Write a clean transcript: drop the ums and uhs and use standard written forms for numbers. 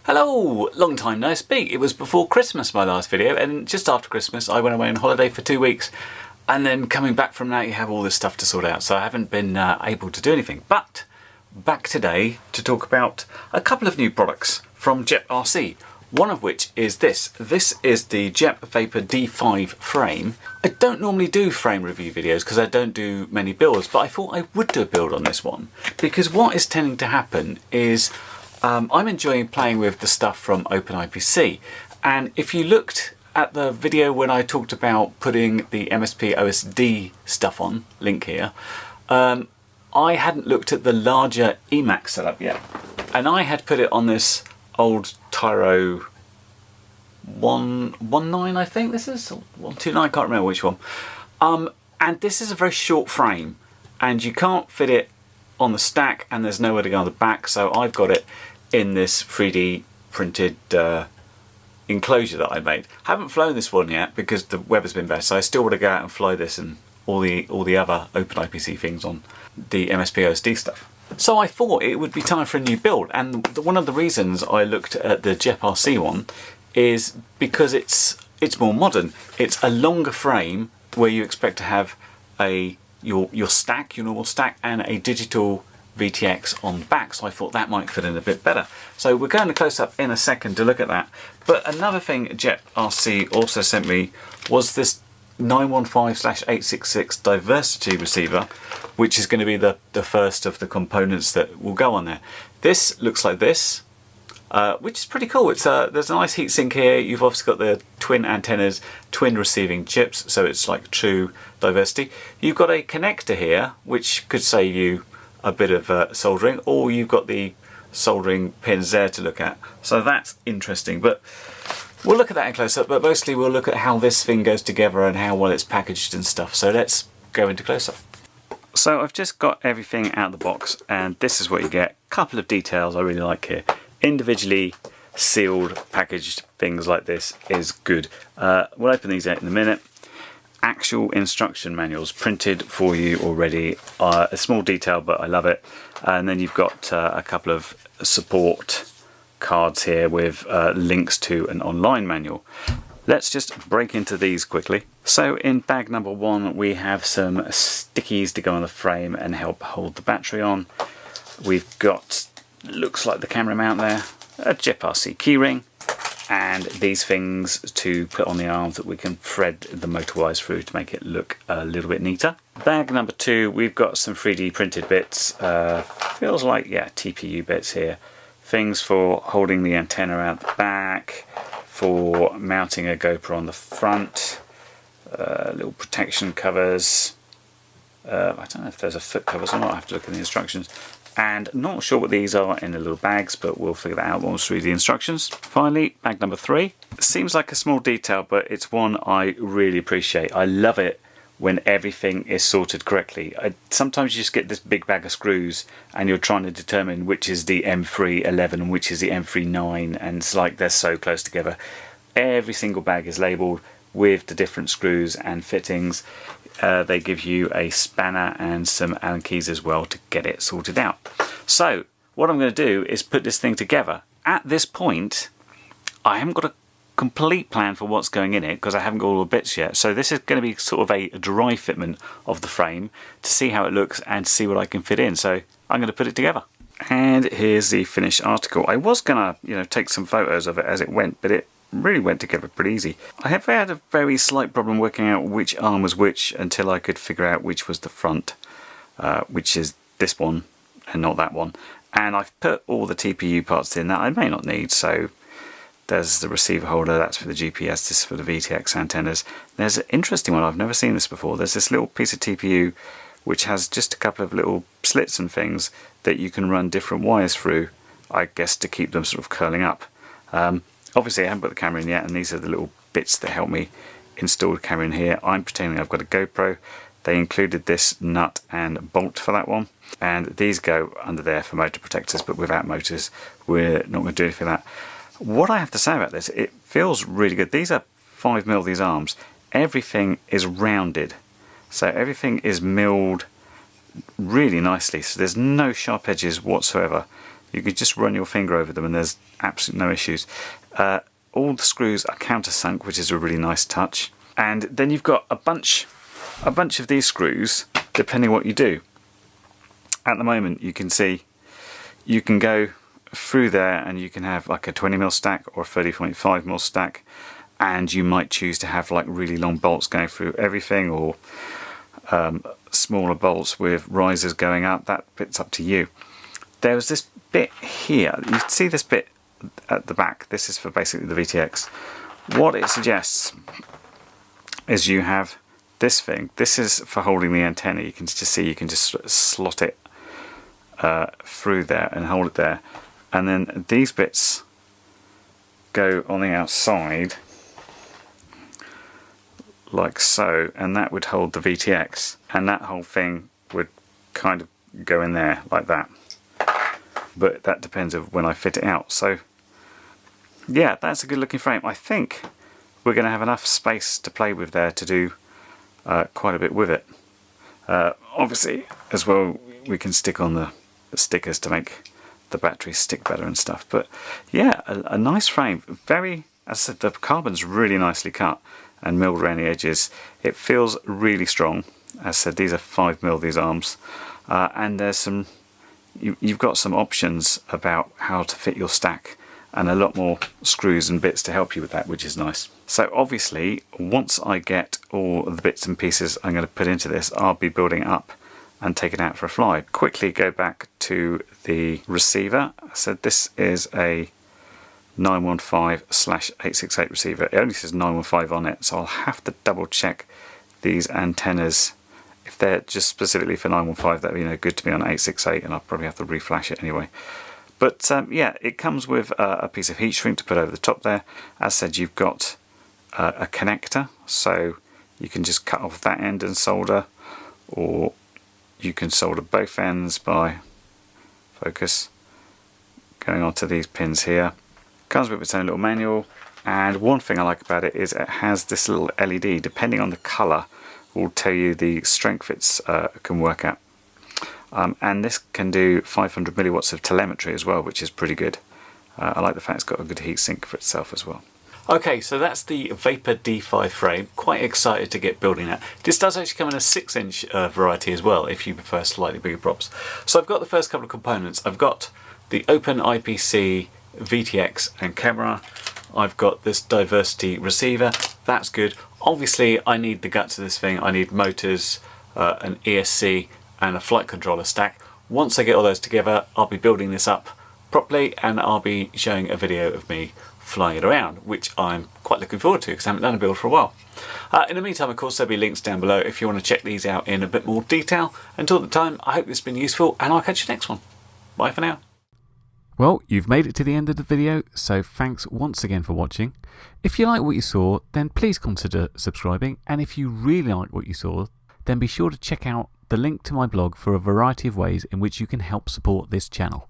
Hello! Long time no speak. It was before Christmas, my last video, and just after Christmas I went away on holiday for 2 weeks, and then coming back from that you have all this stuff to sort out, so I haven't been able to do anything. But back today to talk about a couple of new products from GepRC, one of which is this. This is the GEP-Vapor-D5 frame. I don't normally do frame review videos because I don't do many builds, but I thought I would do a build on this one because what is tending to happen is I'm enjoying playing with the stuff from OpenIPC, and if you looked at the video when I talked about putting the MSP OSD stuff on, link here, I hadn't looked at the larger Emacs setup yet, and I had put it on this old Tyro 119, I think this is, 129, I can't remember which one, and this is a very short frame and you can't fit it on the stack and there's nowhere to go on the back, so I've got it in this 3D printed enclosure that I made. I haven't flown this one yet because the weather's been bad, so I still want to go out and fly this and all the other OpenIPC things on the MSP OSD stuff. So I thought it would be time for a new build, and one of the reasons I looked at the GepRC one is because it's more modern. It's a longer frame where you expect to have your stack, your normal stack, and a digital VTX on the back, so I thought that might fit in a bit better. So we're going to close up in a second to look at that. But another thing GepRC also sent me was this 915/866 diversity receiver, which is going to be the first of the components that will go on there. This looks like this, which is pretty cool. It's there's a nice heatsink here. You've obviously got the twin antennas, twin receiving chips, so it's like true diversity. You've got a connector here, which could save you a bit of soldering, or you've got the soldering pins there to look at. So that's interesting, but we'll look at that in close-up, but mostly we'll look at how this thing goes together and how well it's packaged and stuff. So let's go into close-up. So I've just got everything out of the box, and this is what you get. Couple of details I really like here. Individually sealed packaged things like this is good. We'll open these out in a minute. Actual instruction manuals printed for you already. A small detail, but I love it. And then you've got a couple of support cards here with links to an online manual. Let's just break into these quickly. So in bag number one we have some stickies to go on the frame and help hold the battery on. We've got, looks like the camera mount there, a GepRC keyring, and these things to put on the arms that we can thread the motor wires through to make it look a little bit neater. Bag number two, we've got some 3D printed bits, feels like, yeah, TPU bits here. Things for holding the antenna out the back, for mounting a GoPro on the front, little protection covers. I don't know if there's a foot covers or not, I have to look at the instructions. And not sure what these are in the little bags, but we'll figure that out once we read the instructions. Finally, bag number three. Seems like a small detail, but it's one I really appreciate. I love it when everything is sorted correctly. Sometimes you just get this big bag of screws and you're trying to determine which is the M311 and which is the M39, and it's like they're so close together. Every single bag is labelled with the different screws and fittings. They give you a spanner and some Allen keys as well to get it sorted out. So what I'm going to do is put this thing together. At this point I haven't got a complete plan for what's going in it because I haven't got all the bits yet, so this is going to be sort of a dry fitment of the frame to see how it looks and to see what I can fit in. So I'm going to put it together. And here's the finished article. I was going to take some photos of it as it went, but it really went together pretty easy. I have had a very slight problem working out which arm was which until I could figure out which was the front, which is this one and not that one. And I've put all the TPU parts in that I may not need. So there's the receiver holder, that's for the GPS, this is for the VTX antennas. There's an interesting one, I've never seen this before. There's this little piece of TPU which has just a couple of little slits and things that you can run different wires through, I guess to keep them sort of curling up. Obviously I haven't put the camera in yet, and these are the little bits that help me install the camera in here. I'm pretending I've got a GoPro. They included this nut and bolt for that one, and these go under there for motor protectors, but without motors we're not going to do anything like that. What I have to say about this, it feels really good. These are 5mm, these arms. Everything is rounded, so everything is milled really nicely, so there's no sharp edges whatsoever. You could just run your finger over them and there's absolutely no issues. All the screws are countersunk, which is a really nice touch. And then you've got a bunch of these screws, depending what you do. At the moment, you can see you can go through there and you can have like a 20mm stack or a 30.5mm stack, and you might choose to have like really long bolts going through everything, or smaller bolts with risers going up. That bit's up to you. There was this bit here, you see this bit at the back, this is for basically the VTX. What it suggests is you have this thing, this is for holding the antenna. You can just see, you can just slot it through there and hold it there, and then these bits go on the outside like so, and that would hold the VTX, and that whole thing would kind of go in there like that, but that depends on when I fit it out. So yeah, that's a good looking frame. I think we're going to have enough space to play with there to do quite a bit with it. Obviously as well, we can stick on the stickers to make the batteries stick better and stuff, but yeah, a nice frame. Very, as I said, the carbon's really nicely cut and milled around the edges. It feels really strong. As I said, these are 5mm, these arms, and there's some, you've got some options about how to fit your stack, and a lot more screws and bits to help you with that, which is nice. So obviously, once I get all the bits and pieces I'm going to put into this, I'll be building it up and take it out for a fly. Quickly go back to the receiver. I said this is a 915/868 receiver. It only says 915 on it, so I'll have to double check these antennas. If they're just specifically for 915, that'd be no good to me on 868, and I'll probably have to reflash it anyway. But yeah, it comes with a piece of heat shrink to put over the top there. As said, you've got a connector, so you can just cut off that end and solder, or you can solder both ends by focus going onto these pins here. Comes with its own little manual, and one thing I like about it is it has this little LED, depending on the colour, will tell you the strength it can work at. And this can do 500 milliwatts of telemetry as well, which is pretty good. I like the fact it's got a good heat sink for itself as well. Okay, so that's the Vapor-D5 frame. Quite excited to get building that. This does actually come in a 6-inch variety as well, if you prefer slightly bigger props. So I've got the first couple of components. I've got the OpenIPC VTX and camera. I've got this diversity receiver. That's good. Obviously, I need the guts of this thing. I need motors, an ESC, and a flight controller stack. Once I get all those together, I'll be building this up properly, and I'll be showing a video of me flying it around, which I'm quite looking forward to because I haven't done a build for a while. In the meantime, of course, there'll be links down below if you want to check these out in a bit more detail. Until the time, I hope it's been useful, and I'll catch you next one. Bye for now. Well, you've made it to the end of the video, so thanks once again for watching. If you like what you saw, then please consider subscribing, and if you really like what you saw, then be sure to check out the link to my blog for a variety of ways in which you can help support this channel.